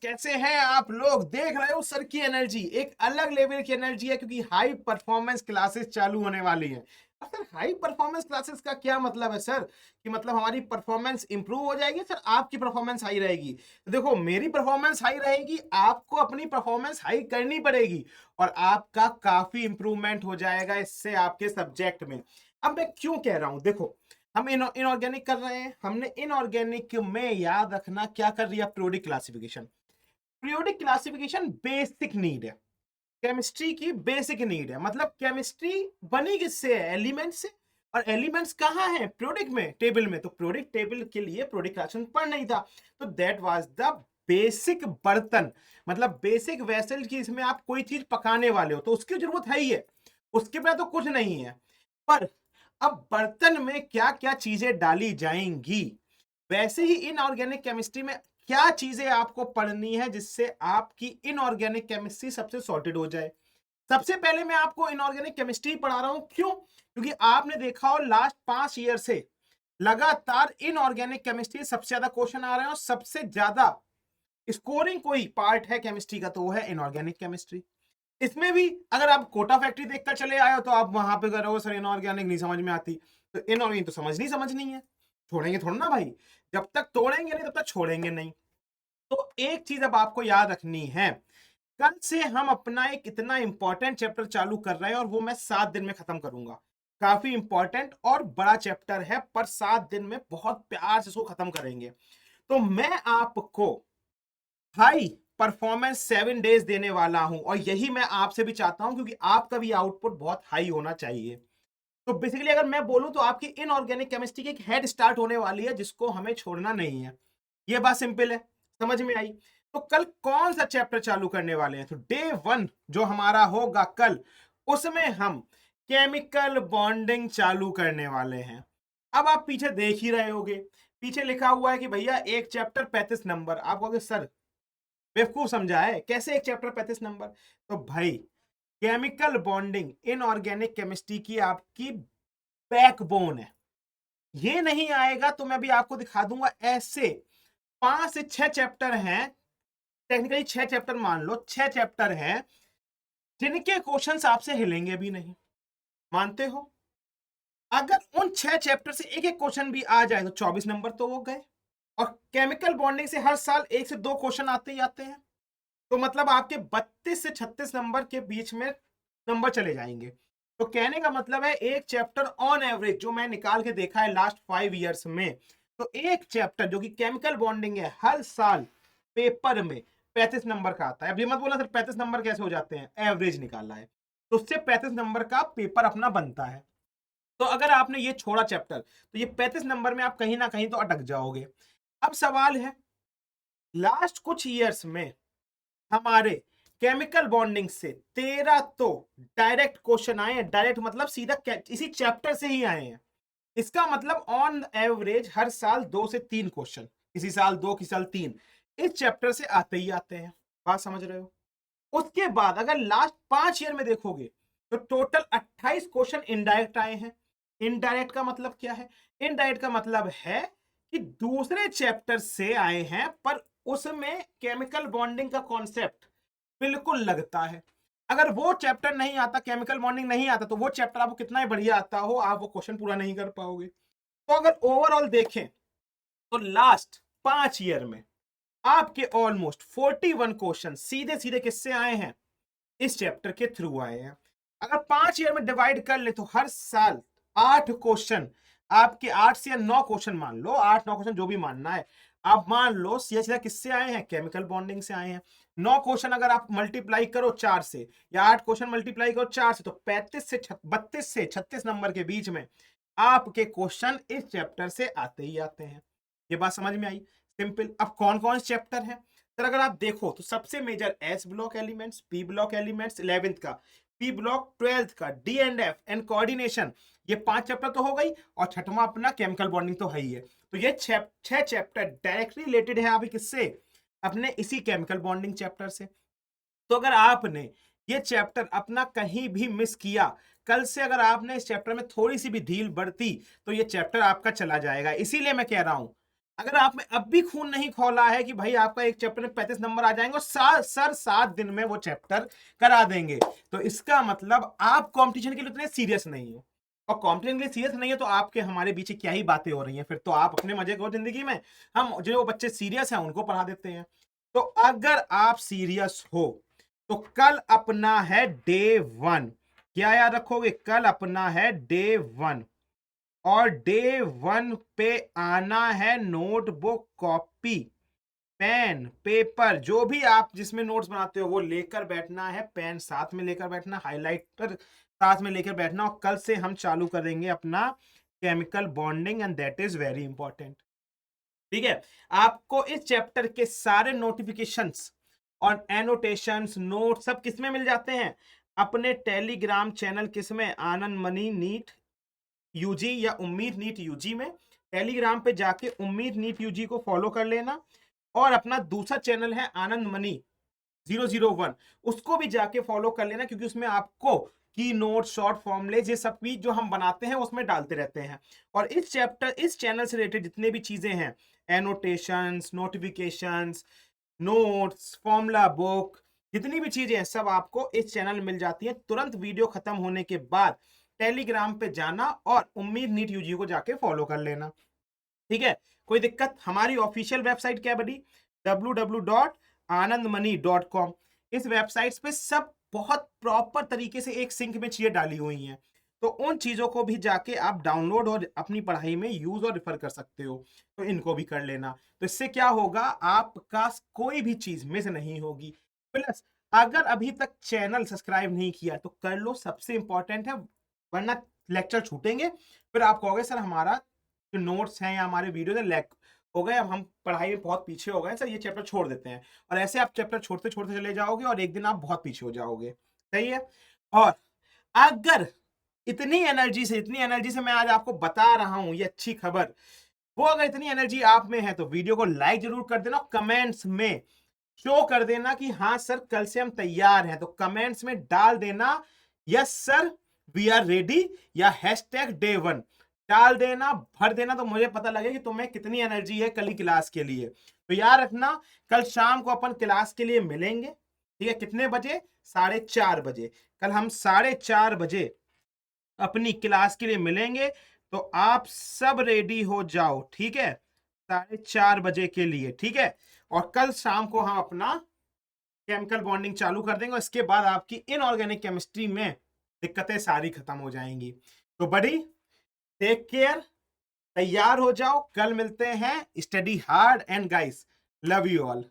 कैसे हैं आप लोग? देख रहे हो सर की एनर्जी एक अलग लेवल की एनर्जी है क्योंकि हाई परफॉर्मेंस क्लासेस चालू होने वाली हैं। अब सर हाई परफॉर्मेंस क्लासेस का क्या मतलब है सर? कि मतलब हमारी परफॉर्मेंस इंप्रूव हो जाएगी सर, आपकी परफॉर्मेंस हाई रहेगी। तो देखो मेरी परफॉर्मेंस हाई रहेगी, आपको अपनी परफॉर्मेंस हाई करनी पड़ेगी और आपका काफी इंप्रूवमेंट हो जाएगा इससे आपके सब्जेक्ट में। अब मैं क्यों कह रहा हूं, देखो हम इनऑर्गेनिक कर रहे हैं, हमने इनऑर्गेनिक में याद रखना क्या कर रही है periodic classification. Periodic classification basic need है, केमिस्ट्री की बेसिक नीड है। मतलब केमिस्ट्री बनी किससे है? एलिमेंट से। और एलिमेंट्स कहाँ है? पीरियोडिक में, टेबल में। तो पीरियोडिक टेबल के लिए पीरियोडिक क्लासिफिकेशन पढ़ना ही था। तो दैट वाज द बेसिक बर्तन, मतलब बेसिक वेसल की इसमें आप कोई चीज पकाने वाले हो तो उसकी जरूरत है ही है, उसके बिना तो कुछ नहीं है। पर अब बर्तन में क्या क्या चीजें डाली जाएंगी, वैसे ही इनऑर्गेनिक केमिस्ट्री में क्या चीजें आपको पढ़नी है जिससे आपकी इनऑर्गेनिक केमिस्ट्री सबसे सॉर्टेड हो जाए। सबसे पहले मैं आपको इनऑर्गेनिक केमिस्ट्री पढ़ा रहा हूं, क्यों? क्योंकि आपने देखा हो लास्ट 5 ईयर से लगातार इनऑर्गेनिक केमिस्ट्री सबसे ज्यादा क्वेश्चन आ रहे हैं और सबसे ज्यादा स्कोरिंग कोई पार्ट है केमिस्ट्री का तो वो है इनऑर्गेनिक केमिस्ट्री। इसमें भी अगर आप कोटा फैक्ट्री देखकर चले आए हो तो आप वहां पे करोगे सर इनऑर्गेनिक नहीं समझ में आती, तो इनऑर्गेनिक तो समझनी है, छोड़ेंगे थोड़ा ना भाई। जब तक तोड़ेंगे नहीं तब तक छोड़ेंगे नहीं। तो एक चीज अब आपको याद रखनी है, कल से हम अपना एक इतना इंपॉर्टेंट चैप्टर चालू कर रहे हैं और वो मैं 7 दिन में खत्म करूंगा। काफी इंपॉर्टेंट और बड़ा चैप्टर है पर 7 दिन में बहुत प्यार से इसको खत्म करेंगे। तो मैं आपको हाई परफॉर्मेंस 7 डेज देने वाला हूं और यही मैं आपसे भी चाहता हूं क्योंकि आपका भी आउटपुट बहुत हाई होना चाहिए। तो बेसिकली अगर मैं बोलूं तो आपकी इनऑर्गेनिक केमिस्ट्री की एक हेड स्टार्ट होने वाली है जिसको हमें छोड़ना नहीं है। ये बात सिंपल है, समझ में आई? तो कल कौन सा चैप्टर चालू करने वाले हैं? तो डे 1 जो हमारा होगा कल, उसमें हम केमिकल बॉन्डिंग चालू करने वाले हैं। अब आप पीछे देख ही रहे होगे, पीछे लिखा हुआ है कि भैया एक चैप्टर 35 नंबर। आप कहोगे सर बेवकूफ समझा है, कैसे एक चैप्टर 35 नंबर? तो भाई केमिकल बॉन्डिंग इनऑर्गेनिक केमिस्ट्री की आपकी बैकबोन है। ये नहीं आएगा तो मैं भी आपको दिखा दूंगा ऐसे 5 से 6 चैप्टर हैं, टेक्निकली 6 चैप्टर मान लो, 6 चैप्टर हैं जिनके क्वेश्चंस आपसे हिलेंगे भी नहीं। मानते हो? अगर उन 6 चैप्टर से एक एक क्वेश्चन भी आ जाए तो 24 नंबर तो वो गए। और केमिकल बॉन्डिंग से हर साल 1 से 2 क्वेश्चन आते ही आते हैं, तो मतलब आपके 32 से 36 नंबर के बीच में नंबर चले जाएंगे। तो कहने का मतलब है एक चैप्टर ऑन एवरेज जो मैं निकाल के देखा है लास्ट 5 ईयर्स में, तो एक चैप्टर जो कि केमिकल बॉन्डिंग है हर साल पेपर में 35 नंबर का आता है। अब ये मत बोला सर 35 नंबर कैसे हो जाते हैं, एवरेज निकाला है तो उससे 35 नंबर का पेपर अपना बनता है। तो अगर आपने ये छोड़ा चैप्टर तो ये 35 नंबर में आप कहीं ना कहीं तो अटक जाओगे। अब सवाल है, लास्ट कुछ ईयर्स में हमारे केमिकल बॉन्डिंग से 13 तो डायरेक्ट क्वेश्चन आए हैं। डायरेक्ट मतलब सीधा इसी चैप्टर से ही आए हैं। इसका मतलब ऑन एवरेज हर साल 2 से 3 क्वेश्चन, किसी साल 2 किसी साल 3, इस चैप्टर से आते ही आते हैं। बात समझ रहे हो? उसके बाद अगर लास्ट 5 ईयर में देखोगे तो टोटल 28 क्वेश्चन इनडायरेक्ट आए हैं। इनडायरेक्ट का मतलब क्या है? इनडायरेक्ट का मतलब है कि दूसरे चैप्टर से आए हैं पर उसमें केमिकल बॉन्डिंग का कॉन्सेप्ट बिल्कुल लगता है। अगर वो चैप्टर नहीं आता, केमिकल बॉन्डिंग नहीं आता, तो वो चैप्टर आपको कितना ही बढ़िया आता हो आप वो क्वेश्चन पूरा नहीं कर पाओगे। तो अगर ओवरऑल देखें तो लास्ट 5 ईयर में आपके ऑलमोस्ट 41 क्वेश्चन सीधे सीधे किससे आए हैं? इस चैप्टर के थ्रू आए हैं। अगर 5 ईयर में डिवाइड कर ले तो हर साल 8 क्वेश्चन, आपके 8 से 9 क्वेश्चन मान लो, 8 9 क्वेश्चन जो भी मानना है आप मान लो, सीधा सीधा किससे आए हैं? केमिकल बॉन्डिंग से आए हैं। 9 क्वेश्चन अगर आप मल्टीप्लाई करो 4 से या 8 क्वेश्चन मल्टीप्लाई करो 4 से तो 32 से 36 नंबर के बीच में आपके क्वेश्चन इस चैप्टर से आते ही आते हैं। ये बात समझ में आई? सिंपल। अब कौन कौन से चैप्टर है सर? अगर आप देखो तो सबसे major S block elements, P block elements 11th का, पी ब्लॉक 12th का, D and F and coordination, ये 5 चैप्टर तो हो गई और छठवां अपना केमिकल बॉन्डिंग तो है ही है। तो ये 6 चैप्टर डायरेक्टली रिलेटेड है अभी किससे? अपने इसी केमिकल बॉन्डिंग चैप्टर से। तो अगर आपने ये चैप्टर अपना कहीं भी मिस किया, कल से अगर आपने इस चैप्टर में थोड़ी सी भी ढील बढ़ती तो ये चैप्टर आपका चला जाएगा। इसीलिए मैं कह रहा हूं अगर आप में अब भी खून नहीं खौला है कि भाई आपका एक चैप्टर में 35 नंबर आ जाएंगे और सर 7 दिन में वो चैप्टर करा देंगे, तो इसका मतलब आप कंपटीशन के लिए उतने सीरियस नहीं हो। और कंपटीशन के लिए सीरियस नहीं है तो आपके हमारे बीच क्या ही बातें हो रही हैं, फिर तो आप अपने मजे करो जिंदगी में, हम जो बच्चे सीरियस हैं उनको पढ़ा देते हैं। तो अगर आप सीरियस हो तो कल अपना है डे 1, क्या याद रखोगे, कल अपना है डे 1, और डे 1 पे आना है नोटबुक, कॉपी, पेन, पेपर, जो भी आप जिसमें नोट्स बनाते हो वो लेकर बैठना है, पेन साथ में लेकर बैठना, हाइलाइटर साथ में लेकर बैठना, और कल से हम चालू करेंगे अपना chemical bonding and that is very important. ठीक है, आपको इस चैप्टर के सारे नोटिफिकेशंस और एनोटेशंस नोट सब किसमें मिल जाते हैं, अपने टेलीग्राम चैनल, किसमें, आनंद मनी नीट यूजी या उम्मीद नीट यूजी में। टेलीग्राम पे जाके उम्मीद नीट यूजी को फॉलो कर लेना, और अपना दूसरा चैनल है आनंद मनी 001, उसको भी जाके फॉलो कर लेना, क्योंकि उसमें आपको की नोट, शॉर्ट फॉर्मूले, ये सब भी जो हम बनाते हैं उसमें डालते रहते हैं। और इस चैनल से रिलेटेड जितने भी चीजें हैं, annotations, notifications, notes, formula book, जितनी भी चीजें हैं सब आपको इस चैनल में मिल जाती है। तुरंत वीडियो खत्म होने के बाद टेलीग्राम पे जाना और उम्मीद नीट यूजी को जाके फॉलो कर लेना। ठीक है, कोई दिक्कत, हमारी ऑफिशियल वेबसाइट क्या बड़ी, www.anandmani.com। इस वेबसाइट पे सब बहुत प्रॉपर तरीके से एक सिंक में चीजें डाली हुई हैं, तो उन चीजों को भी जाके आप डाउनलोड और अपनी पढ़ाई में यूज और रेफर कर सकते हो, तो इनको भी कर लेना। तो इससे क्या होगा, आपका कोई भी चीज मिस नहीं होगी। प्लस अगर अभी तक चैनल सब्सक्राइब नहीं किया तो कर लो, सबसे इंपॉर्टेंट है, वरना लेक्चर छूटेंगे, फिर आप कहोगे सर हमारा जो नोट्स हैं या हमारे वीडियो है लैग हो गए, अब हम पढ़ाई में बहुत पीछे हो गए सर, ये चैप्टर छोड़ देते हैं। और ऐसे आप चैप्टर छोड़ते छोड़ते चले जाओगे और एक दिन आप बहुत पीछे हो जाओगे। सही है। और अगर इतनी एनर्जी से मैं आज आपको बता रहा हूं ये अच्छी खबर, वो अगर इतनी एनर्जी आप में है तो वीडियो को लाइक जरूर कर देना, कमेंट्स में शो कर देना कि हाँ सर कल से हम तैयार हैं, तो कमेंट्स में डाल देना yes sir we are ready, या #day1 डाल देना, भर देना, तो मुझे पता लगे कि तुम्हें कितनी एनर्जी है कल की क्लास के लिए। तो याद रखना, कल शाम को अपन क्लास के लिए मिलेंगे। ठीक है, कितने बजे, 4:30 बजे। कल हम 4:30 बजे अपनी क्लास के लिए मिलेंगे, तो आप सब रेडी हो जाओ। ठीक है, 4:30 बजे के लिए। ठीक है, और कल शाम को हम अपना केमिकल बॉन्डिंग चालू कर देंगे, और इसके बाद आपकी इनऑर्गेनिक केमिस्ट्री में दिक्कतें सारी खत्म हो जाएंगी। तो बड़ी टेक केयर, तैयार हो जाओ, कल मिलते हैं। Study hard and guys love you all.